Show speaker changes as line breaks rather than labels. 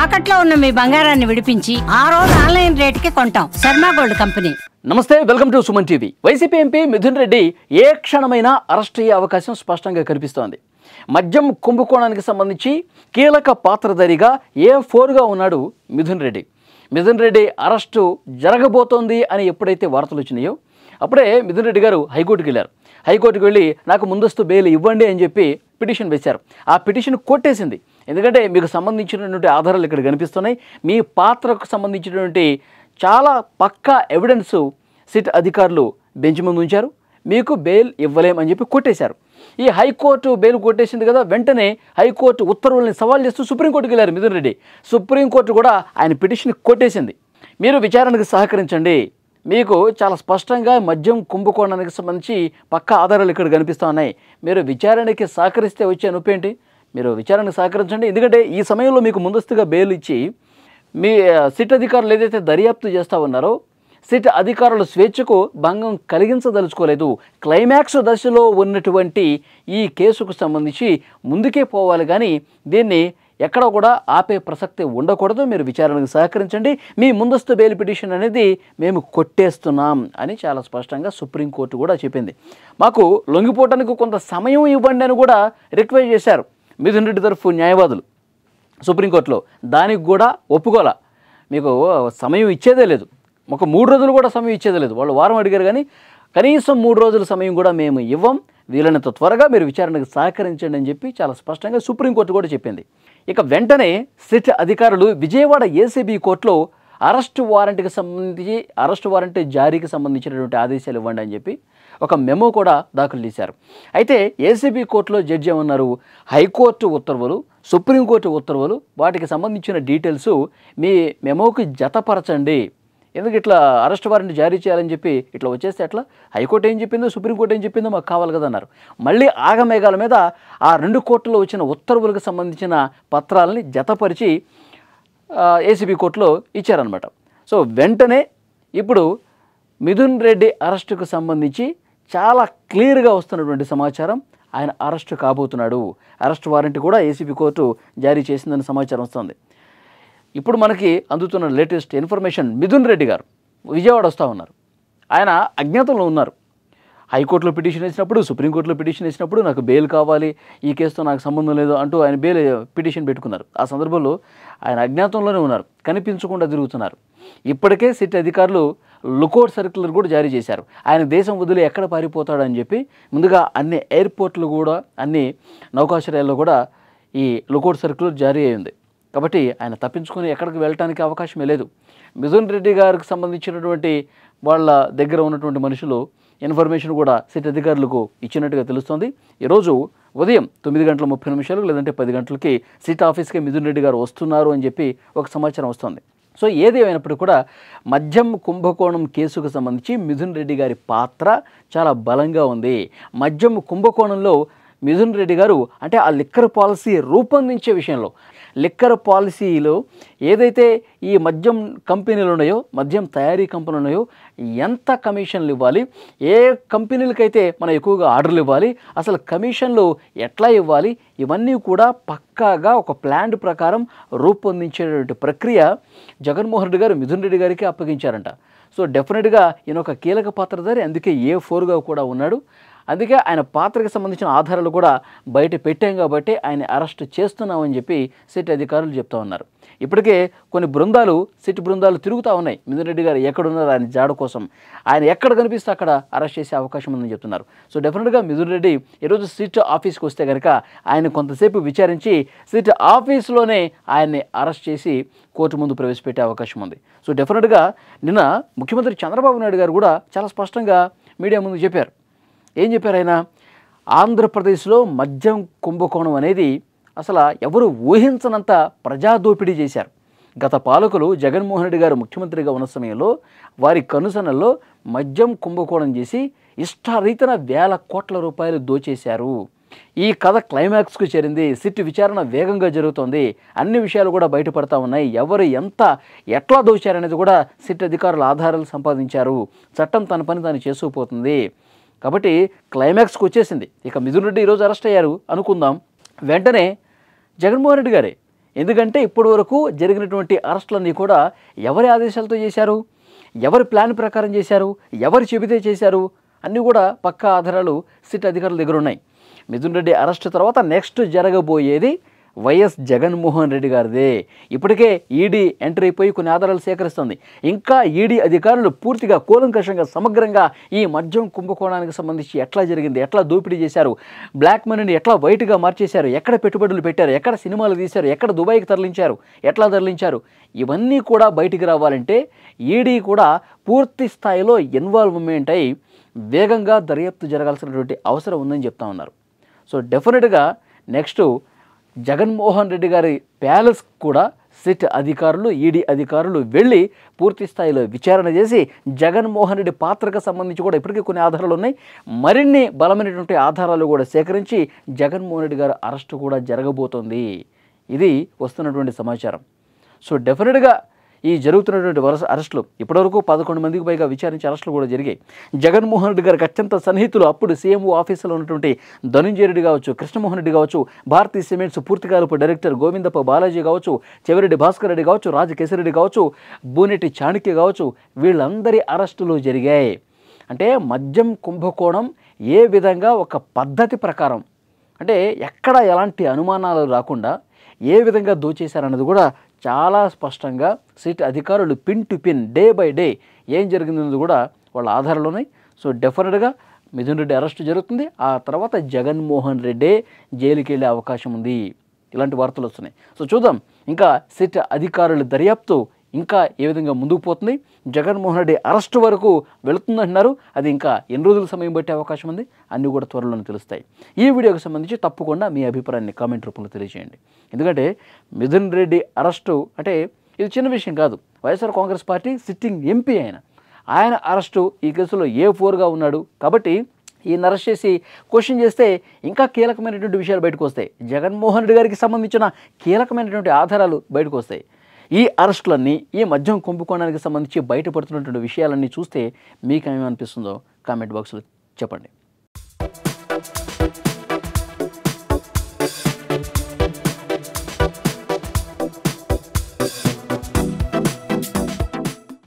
తాకట్లో ఉన్న మీ బంగారాన్ని విడిపించి ఆ రోజు ఆన్లైన్ రేటుకి కొంటాం. Sharma gold company.
నమస్తే, welcome to Suman TV. YCP MP Mithun Reddy ఏ క్షణమైనా అరెస్ట్ అయ్యే అవకాశం స్పష్టంగా కనిపిస్తోంది. మద్యం కుంభకోణానికి సంబంధించి కీలక పాత్రధారిగా A4గా ఉన్నాడు మిథున్ రెడ్డి. మిథున్ రెడ్డి అరెస్టు జరగబోతోంది అని ఎప్పుడైతే వార్తలు వచ్చినాయో అప్పుడే మిథున్ రెడ్డి గారు హైకోర్టుకి వెళ్ళారు. హైకోర్టుకు వెళ్ళి నాకు ముందస్తు బెయిల్ ఇవ్వండి అని చెప్పి పిటిషన్ వేశారు. ఆ పిటిషన్ కొట్టేసింది. ఎందుకంటే మీకు సంబంధించినటువంటి ఆధారాలు ఇక్కడ కనిపిస్తున్నాయి. మీ పాత్రకు సంబంధించినటువంటి చాలా పక్కా ఎవిడెన్స్ సిట్ అధికారులు బెంచ్ ముందు ఉంచారు. మీకు బెయిల్ ఇవ్వలేమని చెప్పి కొట్టేశారు. ఈ హైకోర్టు బెయిల్ కొట్టేసింది కదా, వెంటనే హైకోర్టు ఉత్తర్వుల్ని సవాల్ చేస్తూ సుప్రీంకోర్టుకి వెళ్ళారు మిథున్ రెడ్డి. సుప్రీంకోర్టు కూడా ఆయన పిటిషన్ కొట్టేసింది. మీరు విచారణకు సహకరించండి, మీకు చాలా స్పష్టంగా మద్యం కుంభకోణానికి సంబంధించి పక్కా ఆధారాలు ఇక్కడ కనిపిస్తూ ఉన్నాయి, మీరు విచారణకి సహకరిస్తే వచ్చే నొప్పేంటి, మీరు విచారణకు సహకరించండి. ఎందుకంటే ఈ సమయంలో మీకు ముందస్తుగా బెయిల్ ఇచ్చి మీ సిట్ అధికారులు ఏదైతే దర్యాప్తు చేస్తూ ఉన్నారో సిట్ అధికారుల స్వేచ్ఛకు భంగం కలిగించదలుచుకోలేదు. క్లైమాక్స్ దశలో ఉన్నటువంటి ఈ కేసుకు సంబంధించి ముందుకే పోవాలి, కానీ దీన్ని ఎక్కడ కూడా ఆపే ప్రసక్తి ఉండకూడదు, మీరు విచారణకు సహకరించండి, మీ ముందస్తు బెయిల్ పిటిషన్ అనేది మేము కొట్టేస్తున్నాం అని చాలా స్పష్టంగా సుప్రీంకోర్టు కూడా చెప్పింది. మాకు లొంగిపోవటానికి కొంత సమయం ఇవ్వండి అని కూడా రిక్వెస్ట్ చేశారు మిథున్ రెడ్డి తరఫు న్యాయవాదులు సుప్రీంకోర్టులో. దానికి కూడా ఒప్పుకోలే, మీకు సమయం ఇచ్చేదే లేదు, ఒక 3 రోజులు కూడా సమయం ఇచ్చేదే లేదు. వాళ్ళు వారం అడిగారు కానీ కనీసం 3 రోజుల సమయం కూడా మేము ఇవ్వం, వీలైనంత త్వరగా మీరు విచారణకు సహకరించండి అని చెప్పి చాలా స్పష్టంగా సుప్రీంకోర్టు కూడా చెప్పింది. ఇక వెంటనే సిట్ అధికారులు విజయవాడ ఏసీబీ కోర్టులో అరెస్ట్ వారెంట్ జారీకి సంబంధించినటువంటి ఆదేశాలు ఇవ్వండి అని చెప్పి ఒక మెమో కూడా దాఖలు చేశారు. అయితే ఏసీబీ కోర్టులో జడ్జి ఏమన్నారు, హైకోర్టు ఉత్తర్వులు, సుప్రీంకోర్టు ఉత్తర్వులు, వాటికి సంబంధించిన డీటెయిల్స్ మీ మెమోకి జతపరచండి, ఎందుకు ఇట్లా అరెస్ట్ వారెంట్ జారీ చేయాలని చెప్పి ఇట్లా వచ్చేస్తే ఎట్లా, హైకోర్టు ఏం చెప్పిందో సుప్రీంకోర్టు ఏం చెప్పిందో మాకు కావాలి కదా అన్నారు. మళ్ళీ ఆగమేఘాల మీద ఆ 2 కోర్టులో వచ్చిన ఉత్తర్వులకు సంబంధించిన పత్రాలని జతపరిచి ఏసీబీ కోర్టులో ఇచ్చారనమాట. సో వెంటనే ఇప్పుడు మిథున్ రెడ్డి అరెస్టుకు సంబంధించి చాలా క్లియర్గా వస్తున్నటువంటి సమాచారం, ఆయన అరెస్టు కాబోతున్నాడు. అరెస్ట్ వారెంట్ కూడా ఏసీబీ కోర్టు జారీ చేసిందని సమాచారం వస్తుంది. ఇప్పుడు మనకి అందుతున్న లేటెస్ట్ ఇన్ఫర్మేషన్, మిథున్ రెడ్డి గారు విజయవాడ వస్తూ ఉన్నారు. ఆయన అజ్ఞాతంలో ఉన్నారు. హైకోర్టులో పిటిషన్ వేసినప్పుడు, సుప్రీంకోర్టులో పిటిషన్ వేసినప్పుడు నాకు బెయిల్ కావాలి, ఈ కేసుతో నాకు సంబంధం లేదు అంటూ ఆయన బెయిల్ పిటిషన్ పెట్టుకున్నారు. ఆ సందర్భంలో ఆయన అజ్ఞాతంలోనే ఉన్నారు, కనిపించకుండా తిరుగుతున్నారు. ఇప్పటికే సిట్ అధికారులు లుకౌట్ సర్క్యులర్ కూడా జారీ చేశారు. ఆయన దేశం వదిలి ఎక్కడ పారిపోతాడని చెప్పి ముందుగా అన్ని ఎయిర్పోర్ట్లు కూడా, అన్ని నౌకాశ్రయాల్లో కూడా ఈ లుకౌట్ సర్క్యులర్ జారీ అయింది. కాబట్టి ఆయన తప్పించుకొని ఎక్కడికి వెళ్ళటానికి అవకాశమే లేదు. మిథున్ రెడ్డి గారికి సంబంధించినటువంటి వాళ్ళ దగ్గర ఉన్నటువంటి మనుషులు ఇన్ఫర్మేషన్ కూడా సిట్ అధికారులకు ఇచ్చినట్టుగా తెలుస్తోంది. ఈరోజు ఉదయం 9:30 లేదంటే 10 గంటలకి సిట్ ఆఫీస్కి మిథున్ రెడ్డి గారు వస్తున్నారు అని చెప్పి ఒక సమాచారం వస్తుంది. సో ఏది అయినప్పటికీ కూడా మద్యం కుంభకోణం కేసుకు సంబంధించి మిథున్ రెడ్డి గారి పాత్ర చాలా బలంగా ఉంది. మద్యం కుంభకోణంలో మిథున్ రెడ్డి గారు అంటే ఆ లిక్కర్ పాలసీ రూపొందించే విషయంలో, లిక్కర్ పాలసీలో ఏదైతే ఈ మద్యం కంపెనీలు ఉన్నాయో, మద్యం తయారీ కంపెనీలు ఉన్నాయో, ఎంత కమిషన్లు ఇవ్వాలి, ఏ కంపెనీలకైతే మనం ఎక్కువగా ఆర్డర్లు ఇవ్వాలి, అసలు కమిషన్లు ఎట్లా ఇవ్వాలి, ఇవన్నీ కూడా పక్కాగా ఒక ప్లాన్ ప్రకారం రూపొందించేటువంటి ప్రక్రియ జగన్మోహన్ రెడ్డి గారు మిథున్ రెడ్డి గారికి అప్పగించారంట. సో డెఫినెట్గా ఈయన ఒక కీలక పాత్రధారి, అందుకే A4గా కూడా ఉన్నాడు. అందుకే ఆయన పాత్రకు సంబంధించిన ఆధారాలు కూడా బయట పెట్టాం కాబట్టి ఆయన అరెస్ట్ చేస్తున్నామని చెప్పి సిట్ అధికారులు చెప్తా ఉన్నారు. ఇప్పటికే కొన్ని సిట్ బృందాలు తిరుగుతూ ఉన్నాయి మిథున్ రెడ్డి గారు ఎక్కడున్నారు ఆయన జాడ కోసం, ఆయన ఎక్కడ కనిపిస్తే అక్కడ అరెస్ట్ చేసే అవకాశం ఉందని చెప్తున్నారు. సో డెఫినెట్గా మిథున్ రెడ్డి ఈరోజు సిట్ ఆఫీస్కి వస్తే కనుక ఆయన కొంతసేపు విచారించి సిట్ ఆఫీస్లోనే ఆయన్ని అరెస్ట్ చేసి కోర్టు ముందు ప్రవేశపెట్టే అవకాశం ఉంది. సో డెఫినెట్గా నిన్న ముఖ్యమంత్రి చంద్రబాబు నాయుడు గారు కూడా చాలా స్పష్టంగా మీడియా ముందు చెప్పారు. ఏం చెప్పారు ఆయన, ఆంధ్రప్రదేశ్లో మద్యం కుంభకోణం అనేది అసలు ఎవరు ఊహించనంత ప్రజాదోపిడీ చేశారు. గత పాలకులు జగన్మోహన్ రెడ్డి గారు ముఖ్యమంత్రిగా ఉన్న సమయంలో వారి కనుసనల్లో మద్యం కుంభకోణం చేసి ఇష్టారీతన వేల కోట్ల రూపాయలు దోచేశారు. ఈ కథ క్లైమాక్స్కు చేరింది. సిట్ విచారణ వేగంగా జరుగుతోంది, అన్ని విషయాలు కూడా బయటపడతా ఉన్నాయి, ఎవరు ఎట్లా దోచారనేది కూడా సిట్ అధికారులు ఆధారాలు సంపాదించారు, చట్టం తన పని తాను చేసుకుపోతుంది. కాబట్టి క్లైమాక్స్కి వచ్చేసింది. ఇక మిథున్ రెడ్డి ఈరోజు అరెస్ట్ అయ్యారు అనుకుందాం, వెంటనే జగన్మోహన్ రెడ్డి గారే ఎందుకంటే ఇప్పటి వరకు జరిగినటువంటి అరెస్టులన్నీ కూడా ఎవరి ఆదేశాలతో చేశారు, ఎవరి ప్లాన్ ప్రకారం చేశారు, ఎవరు చెబితే చేశారు అన్నీ కూడా పక్కా ఆధారాలు సిట్ అధికారుల దగ్గర ఉన్నాయి. మిథున్ రెడ్డి అరెస్ట్ తర్వాత నెక్స్ట్ జరగబోయేది వైఎస్ జగన్మోహన్ రెడ్డి గారిదే. ఇప్పటికే ఈడీ ఎంటర్ అయిపోయి కొన్ని ఆధారాలు సేకరిస్తుంది. ఇంకా ఈడీ అధికారులు పూర్తిగా కూలంకషంగా సమగ్రంగా ఈ మద్యం కుంభకోణానికి సంబంధించి ఎట్లా జరిగింది, ఎట్లా దోపిడీ చేశారు, బ్లాక్ మనీని ఎట్లా వైట్గా మార్చేశారు, ఎక్కడ పెట్టుబడులు పెట్టారు, ఎక్కడ సినిమాలు తీశారు, ఎక్కడ దుబాయ్కి తరలించారు, ఎట్లా తరలించారు, ఇవన్నీ కూడా బయటికి రావాలంటే ఈడీ కూడా పూర్తి స్థాయిలో ఇన్వాల్వ్మెంట్ అయి వేగంగా దర్యాప్తు జరగాల్సినటువంటి అవసరం ఉందని చెప్తా ఉన్నారు. సో డెఫినెట్గా నెక్స్ట్ జగన్మోహన్ రెడ్డి గారి ప్యాలెస్ కూడా సిట్ అధికారులు, ఈడీ అధికారులు వెళ్ళి పూర్తి స్థాయిలో విచారణ చేసి జగన్మోహన్ రెడ్డి పాత్రకు సంబంధించి కూడా ఇప్పటికీ కొన్ని ఆధారాలు ఉన్నాయి, మరిన్ని బలమైనటువంటి ఆధారాలు కూడా సేకరించి జగన్మోహన్ రెడ్డి గారి అరెస్టు కూడా జరగబోతోంది. ఇది వస్తున్నటువంటి సమాచారం. సో డెఫినెట్గా ఈ జరుగుతున్నటువంటి వరుస అరెస్టులు ఇప్పటివరకు 11 మందికి పైగా విచారించి అరెస్టులు కూడా జరిగాయి. జగన్మోహన్ రెడ్డి గారికి అత్యంత సన్నిహితులు అప్పుడు సీఎంఓ ఆఫీసులో ఉన్నటువంటి ధనుంజయ రెడ్డి కావచ్చు, కృష్ణమోహన్ రెడ్డి కావచ్చు, భారతీ సిమెంట్స్ పూర్తికాలపు డైరెక్టర్ గోవిందప్ప బాలాజీ కావచ్చు, చెవిరెడ్డి భాస్కర్ రెడ్డి కావచ్చు, రాజకేశరెడ్డి కావచ్చు, బూనెట్టి చాణక్య కావచ్చు, వీళ్ళందరి అరెస్టులు జరిగాయి. అంటే మద్యం కుంభకోణం ఏ విధంగా ఒక పద్ధతి ప్రకారం, అంటే ఎక్కడ ఎలాంటి అనుమానాలు రాకుండా ఏ విధంగా దోచేశారన్నది కూడా చాలా స్పష్టంగా సిట్ అధికారులు pin to pin day by day ఏం జరిగిందన్నది కూడా వాళ్ళ ఆధారాలు ఉన్నాయి. సో డెఫినెట్గా మిథున్ రెడ్డి అరెస్ట్ జరుగుతుంది. ఆ తర్వాత జగన్మోహన్ రెడ్డి జైలుకి వెళ్ళే అవకాశం ఉంది. ఇలాంటి వార్తలు వస్తున్నాయి. సో చూద్దాం ఇంకా సిట్ అధికారుల దర్యాప్తు ఇంకా ఏ విధంగా ముందుకు పోతుంది. జగన్మోహన్ రెడ్డి అరెస్ట్ వరకు వెళుతుందంటున్నారు. అది ఇంకా ఎన్ని రోజుల సమయం పట్టే అవకాశం ఉంది, అన్నీ కూడా త్వరలోనే తెలుస్తాయి. ఈ వీడియోకి సంబంధించి తప్పకుండా మీ అభిప్రాయాన్ని కామెంట్ రూపంలో తెలియజేయండి. ఎందుకంటే మిథున్ రెడ్డి అరెస్టు అంటే ఇది చిన్న విషయం కాదు. YSR Congress party sitting MP ఆయన అరెస్టు ఈ కేసులో A4గా ఉన్నాడు. కాబట్టి ఈయన అరెస్ట్ చేసి క్వశ్చన్ చేస్తే ఇంకా కీలకమైనటువంటి విషయాలు బయటకు వస్తాయి. జగన్మోహన్ రెడ్డి గారికి సంబంధించిన కీలకమైనటువంటి ఆధారాలు బయటకు వస్తాయి. ఈ అరెస్టులన్నీ ఈ మద్యం కుంభకోణానికి సంబంధించి బయటపడుతున్నటువంటి విషయాలన్నీ చూస్తే మీకేమనిపిస్తుందో కామెంట్ బాక్స్లో చెప్పండి.